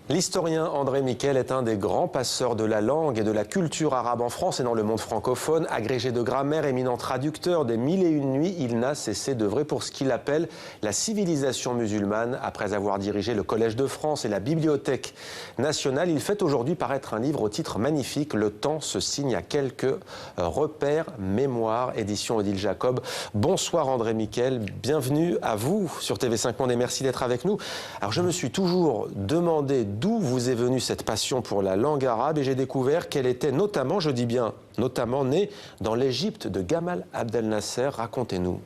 L'historien André Miquel est un des grands passeurs de la langue et de la culture arabe en France et dans le monde francophone. Agrégé de grammaire, éminent traducteur des Mille et une nuits, il n'a cessé d'œuvrer pour ce qu'il appelle la civilisation musulmane. Après avoir dirigé le Collège de France et la Bibliothèque nationale, il fait aujourd'hui paraître un livre au titre magnifique. Le temps se signe à quelques repères, mémoires, édition Odile Jacob. Bonsoir André Miquel, bienvenue à vous sur TV5 Monde et merci d'être avec nous. Alors je me suis toujours demandé d'où vous est venue cette passion pour la langue arabe et j'ai découvert qu'elle était notamment, je dis bien notamment, née dans l'Égypte de Gamal Abdel Nasser. Racontez-nous.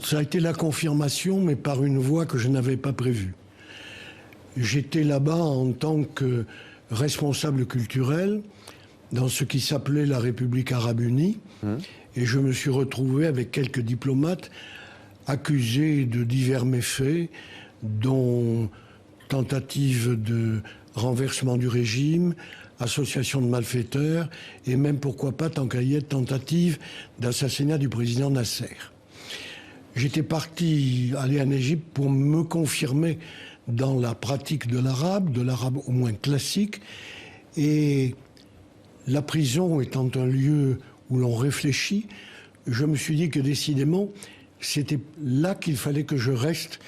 Ça a été la confirmation, mais par une voie que je n'avais pas prévue. J'étais là-bas en tant que responsable culturel dans ce qui s'appelait la République arabe unie, et je me suis retrouvé avec quelques diplomates accusés de divers méfaits, dont tentative de renversement du régime, association de malfaiteurs et même, pourquoi pas, tant qu'à y être, tentative d'assassinat du président Nasser. J'étais parti aller en Égypte pour me confirmer dans la pratique de l'arabe au moins classique, et la prison étant un lieu où l'on réfléchit, je me suis dit que décidément, c'était là qu'il fallait que je reste,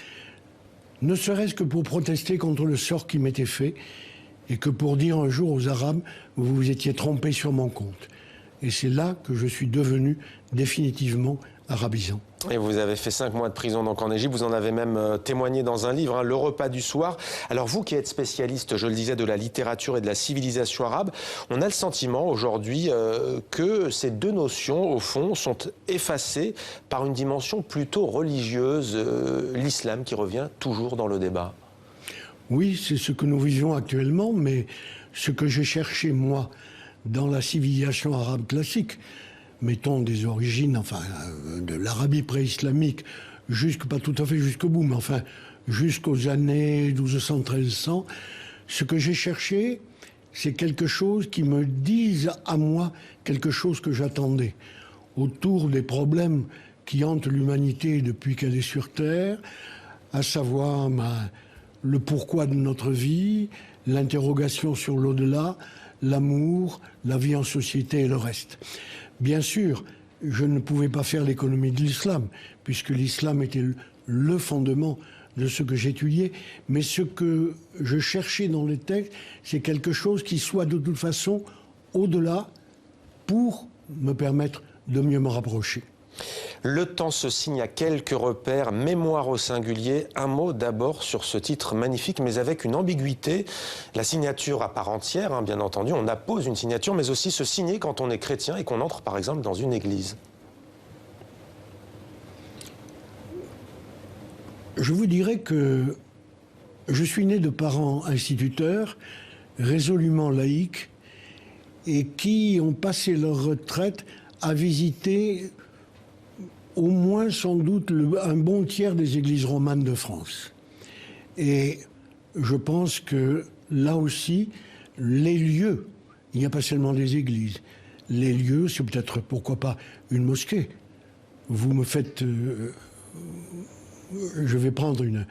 ne serait-ce que pour protester contre le sort qui m'était fait et que pour dire un jour aux Arabes, vous vous étiez trompés sur mon compte. Et c'est là que je suis devenu définitivement arabisant. Et vous avez fait 5 mois de prison donc en Égypte, vous en avez même témoigné dans un livre, Le repas du soir. Alors vous qui êtes spécialiste, je le disais, de la littérature et de la civilisation arabe, on a le sentiment aujourd'hui que ces deux notions, au fond, sont effacées par une dimension plutôt religieuse, l'islam qui revient toujours dans le débat. Oui, c'est ce que nous vivons actuellement, mais ce que j'ai cherché, moi, dans la civilisation arabe classique, mettons des origines, enfin, de l'Arabie pré-islamique, pas tout à fait jusqu'au bout, mais enfin, jusqu'aux années 1200-1300, ce que j'ai cherché, c'est quelque chose qui me dise à moi quelque chose que j'attendais, autour des problèmes qui hantent l'humanité depuis qu'elle est sur Terre, à savoir le pourquoi de notre vie, l'interrogation sur l'au-delà, l'amour, la vie en société et le reste. Bien sûr, je ne pouvais pas faire l'économie de l'islam, puisque l'islam était le fondement de ce que j'étudiais, mais ce que je cherchais dans les textes, c'est quelque chose qui soit de toute façon au-delà pour me permettre de mieux me rapprocher. Le temps se signe à quelques repères, mémoire au singulier. Un mot d'abord sur ce titre magnifique, mais avec une ambiguïté. La signature à part entière, bien entendu, on appose une signature, mais aussi se signer quand on est chrétien et qu'on entre par exemple dans une église. Je vous dirais que je suis né de parents instituteurs, résolument laïcs, et qui ont passé leur retraite à visiter au moins sans doute un bon tiers des églises romanes de France. Et je pense que là aussi, les lieux, il n'y a pas seulement des églises, les lieux, c'est peut-être, pourquoi pas, une mosquée. Vous me faites... je vais prendre une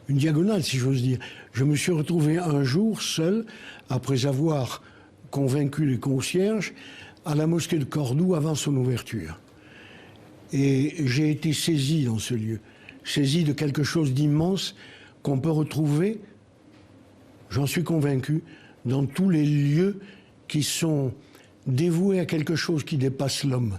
diagonale, si j'ose dire. Je me suis retrouvé un jour seul, après avoir convaincu les concierges, à la mosquée de Cordoue avant son ouverture. Et j'ai été saisi dans ce lieu, saisi de quelque chose d'immense qu'on peut retrouver, j'en suis convaincu, dans tous les lieux qui sont dévoués à quelque chose qui dépasse l'homme.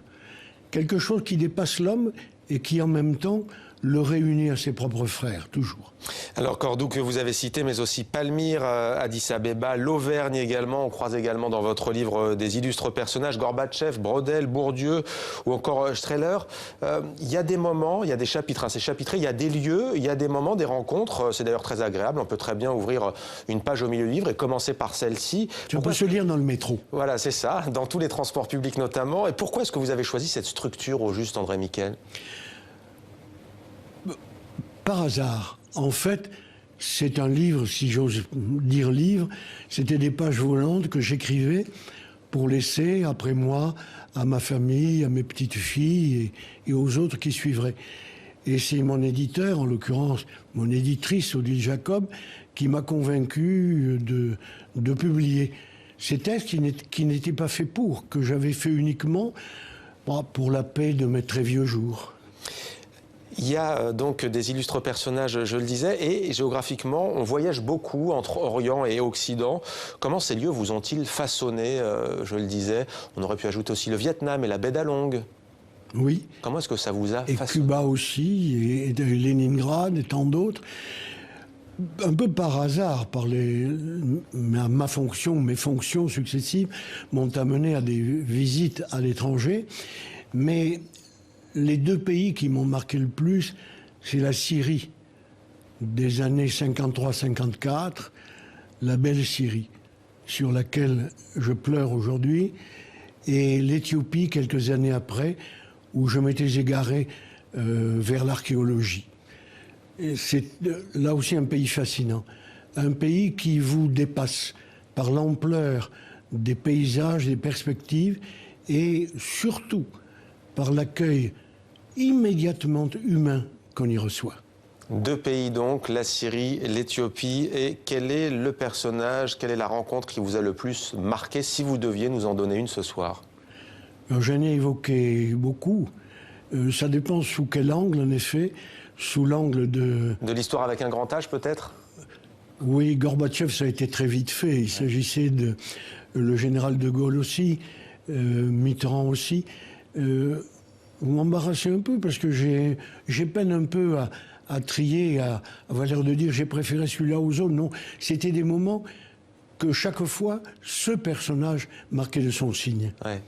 Quelque chose qui dépasse l'homme et qui en même temps le réunit à ses propres frères, toujours. Alors Cordoue que vous avez cité, mais aussi Palmyre, Addis Abeba, l'Auvergne également. On croise également dans votre livre des illustres personnages, Gorbatchev, Brodel, Bourdieu ou encore Strehler. Il y a des moments, il y a des chapitres, c'est chapitré, il y a des lieux, il y a des moments, des rencontres. C'est d'ailleurs très agréable. On peut très bien ouvrir une page au milieu du livre et commencer par celle-ci. On peut se lire dans le métro. Voilà, c'est ça, dans tous les transports publics notamment. Et pourquoi est-ce que vous avez choisi cette structure au juste, André Miquel ? Par hasard. En fait, c'est un livre, si j'ose dire livre, c'était des pages volantes que j'écrivais pour laisser, après moi, à ma famille, à mes petites filles et aux autres qui suivraient. Et c'est mon éditeur, en l'occurrence mon éditrice, Odile Jacob, qui m'a convaincu de publier. Ces textes qui n'étaient pas faits que j'avais fait uniquement pour la paix de mes très vieux jours. Il y a donc des illustres personnages, je le disais, et géographiquement, on voyage beaucoup entre Orient et Occident. Comment ces lieux vous ont-ils façonné, je le disais? On aurait pu ajouter aussi le Vietnam et la baie d'Along. Oui. Comment est-ce que ça vous a et façonné? Cuba aussi, et Leningrad, et tant d'autres. Un peu par hasard, ma fonction, mes fonctions successives m'ont amené à des visites à l'étranger. Mais les deux pays qui m'ont marqué le plus, c'est la Syrie des années 53-54, la belle Syrie, sur laquelle je pleure aujourd'hui, et l'Éthiopie quelques années après, où je m'étais égaré vers l'archéologie. C'est là aussi un pays fascinant, un pays qui vous dépasse par l'ampleur des paysages, des perspectives, et surtout par l'accueil immédiatement humain qu'on y reçoit. Deux pays donc, la Syrie, l'Éthiopie. Et quel est le personnage, quelle est la rencontre qui vous a le plus marqué, si vous deviez nous en donner une ce soir? J'en ai évoqué beaucoup. Ça dépend sous quel angle, en effet. Sous l'angle de... De l'histoire avec un grand H, peut-être? Oui, Gorbatchev, ça a été très vite fait. Il s'agissait de le général de Gaulle aussi, Mitterrand aussi. Vous m'embarrassez un peu parce que j'ai peine un peu à trier, à valeur de dire j'ai préféré celui-là aux autres. Non, c'était des moments que chaque fois, ce personnage marquait de son signe. Ouais.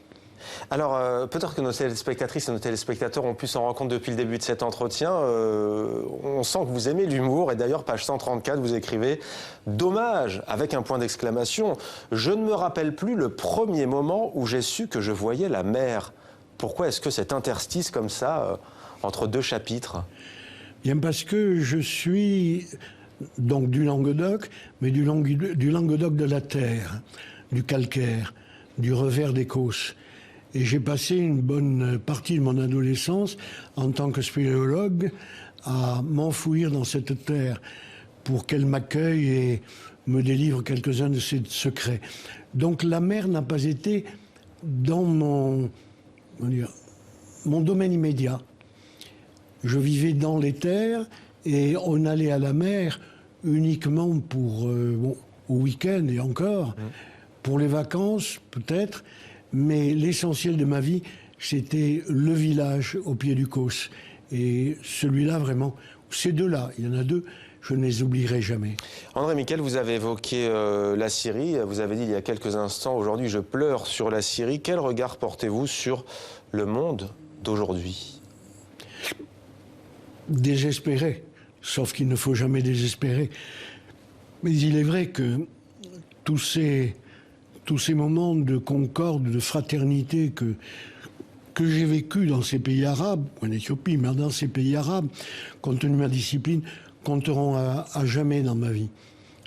Alors, peut-être que nos téléspectatrices et nos téléspectateurs ont pu s'en rendre compte depuis le début de cet entretien. On sent que vous aimez l'humour. Et d'ailleurs, page 134, vous écrivez « Dommage !» avec un point d'exclamation. « Je ne me rappelle plus le premier moment où j'ai su que je voyais la mer. » Pourquoi est-ce que cet interstice comme ça, entre deux chapitres? Bien parce que je suis donc du Languedoc, mais du Languedoc de la terre, du calcaire, du revers des Causses. Et j'ai passé une bonne partie de mon adolescence, en tant que spéléologue, à m'enfouir dans cette terre pour qu'elle m'accueille et me délivre quelques-uns de ses secrets. Donc la mer n'a pas été dans mon domaine immédiat. Je vivais dans les terres et on allait à la mer uniquement pour au week-end et encore, pour les vacances peut-être. Mais l'essentiel de ma vie, c'était le village au pied du Causse. Et celui-là, vraiment, ces deux-là, il y en a deux, je ne les oublierai jamais. André Miquel, vous avez évoqué la Syrie. Vous avez dit il y a quelques instants, aujourd'hui, je pleure sur la Syrie. Quel regard portez-vous sur le monde d'aujourd'hui? Désespéré, sauf qu'il ne faut jamais désespérer. Mais il est vrai que tous ces moments de concorde, de fraternité que j'ai vécu dans ces pays arabes, en Éthiopie, mais dans ces pays arabes, compte tenu de ma discipline, compteront à jamais dans ma vie.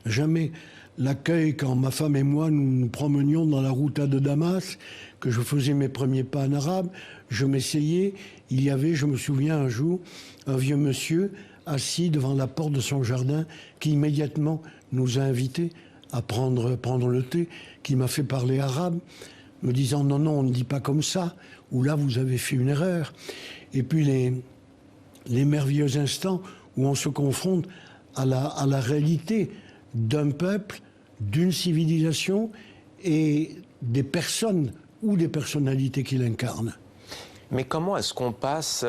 Jamais. L'accueil, quand ma femme et moi nous promenions dans la Routa de Damas, que je faisais mes premiers pas en arabe, je m'essayais. Il y avait, je me souviens un jour, un vieux monsieur assis devant la porte de son jardin qui immédiatement nous a invités à prendre le thé, qui m'a fait parler arabe, me disant non, on ne dit pas comme ça, ou là vous avez fait une erreur. Et puis les merveilleux instants où on se confronte à la réalité d'un peuple, d'une civilisation et des personnes ou des personnalités qui l'incarnent. Mais comment est-ce qu'on passe,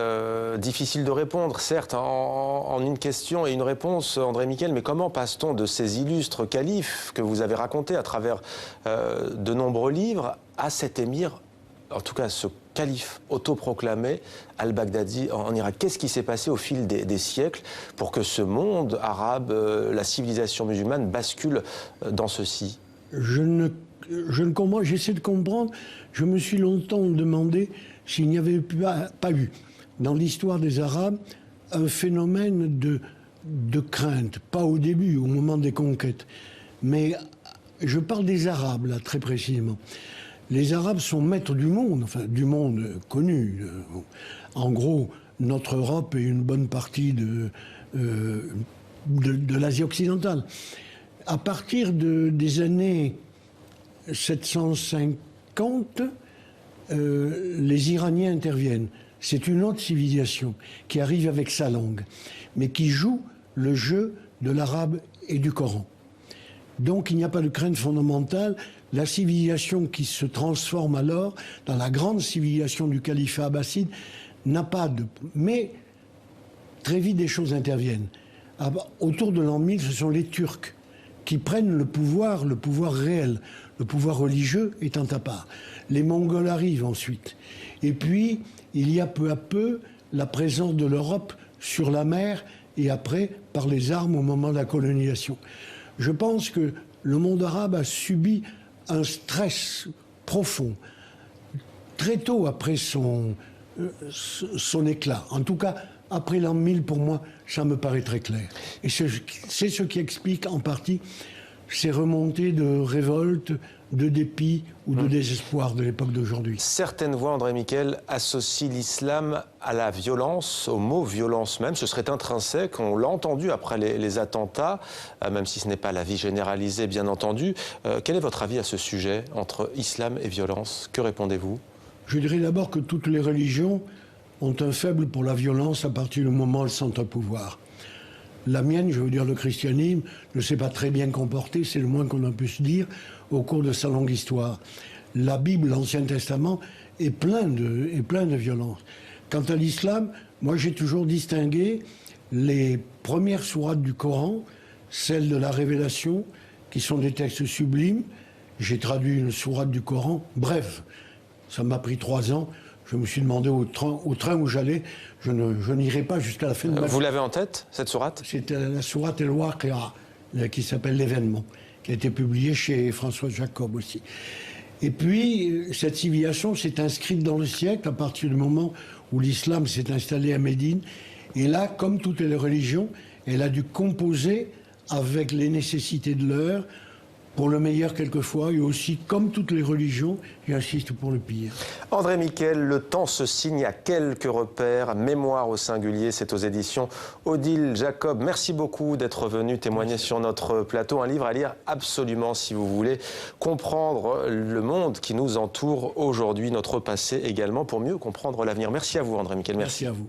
difficile de répondre, certes, en une question et une réponse, André Miquel, mais comment passe-t-on de ces illustres califes que vous avez racontés à travers de nombreux livres à cet émir, en tout cas ce calife autoproclamé, al-Baghdadi en Irak? Qu'est-ce qui s'est passé au fil des siècles pour que ce monde arabe, la civilisation musulmane, bascule dans ceci? J'essaie de comprendre. Je me suis longtemps demandé s'il n'y avait pas eu, dans l'histoire des Arabes, un phénomène de crainte. Pas au début, au moment des conquêtes. Mais je parle des Arabes, là, très précisément. Les Arabes sont maîtres du monde, enfin, du monde connu. En gros, notre Europe et une bonne partie de l'Asie occidentale. À partir des années 750, les Iraniens interviennent. C'est une autre civilisation qui arrive avec sa langue, mais qui joue le jeu de l'arabe et du Coran. Donc il n'y a pas de crainte fondamentale. La civilisation qui se transforme alors dans la grande civilisation du califat abbasside n'a pas de... Mais très vite des choses interviennent. Autour de l'an 1000, ce sont les Turcs qui prennent le pouvoir réel, le pouvoir religieux étant à part. Les Mongols arrivent ensuite. Et puis, il y a peu à peu la présence de l'Europe sur la mer et après par les armes au moment de la colonisation. Je pense que le monde arabe a subi un stress profond très tôt après son éclat. En tout cas, après l'an 1000, pour moi, ça me paraît très clair. Et c'est ce qui explique en partie ces remontées de révolte, de dépit ou de désespoir de l'époque d'aujourd'hui. Certaines voix, André Miquel, associent l'islam à la violence, au mot violence même. Ce serait intrinsèque, on l'a entendu après les attentats, même si ce n'est pas l'avis généralisé, bien entendu. Quel est votre avis à ce sujet, entre islam et violence? Que répondez-vous? Je dirais d'abord que toutes les religions ont un faible pour la violence à partir du moment où elles sont au pouvoir. La mienne, je veux dire le christianisme, ne s'est pas très bien comporté, c'est le moins qu'on en puisse dire, au cours de sa longue histoire. La Bible, l'Ancien Testament, est plein de violence. Quant à l'islam, moi j'ai toujours distingué les premières sourates du Coran, celles de la Révélation, qui sont des textes sublimes. J'ai traduit une sourate du Coran, bref, ça m'a pris 3 ans. Je me suis demandé au train où j'allais, je n'irai pas jusqu'à la fin de ma vie. Vous l'avez en tête, cette sourate? C'était la sourate El-Waqi'a, qui s'appelle L'événement, qui a été publiée chez François Jacob aussi. Et puis, cette civilisation s'est inscrite dans le siècle à partir du moment où l'islam s'est installé à Médine. Et là, comme toutes les religions, elle a dû composer avec les nécessités de l'heure, pour le meilleur quelquefois, et aussi, comme toutes les religions, j'insiste, pour le pire. André Miquel, le temps se signe à quelques repères. Mémoire au singulier, c'est aux éditions Odile Jacob. Merci beaucoup d'être venu témoigner sur notre plateau. Un livre à lire absolument si vous voulez comprendre le monde qui nous entoure aujourd'hui, notre passé également, pour mieux comprendre l'avenir. Merci à vous, André Miquel. Merci à vous.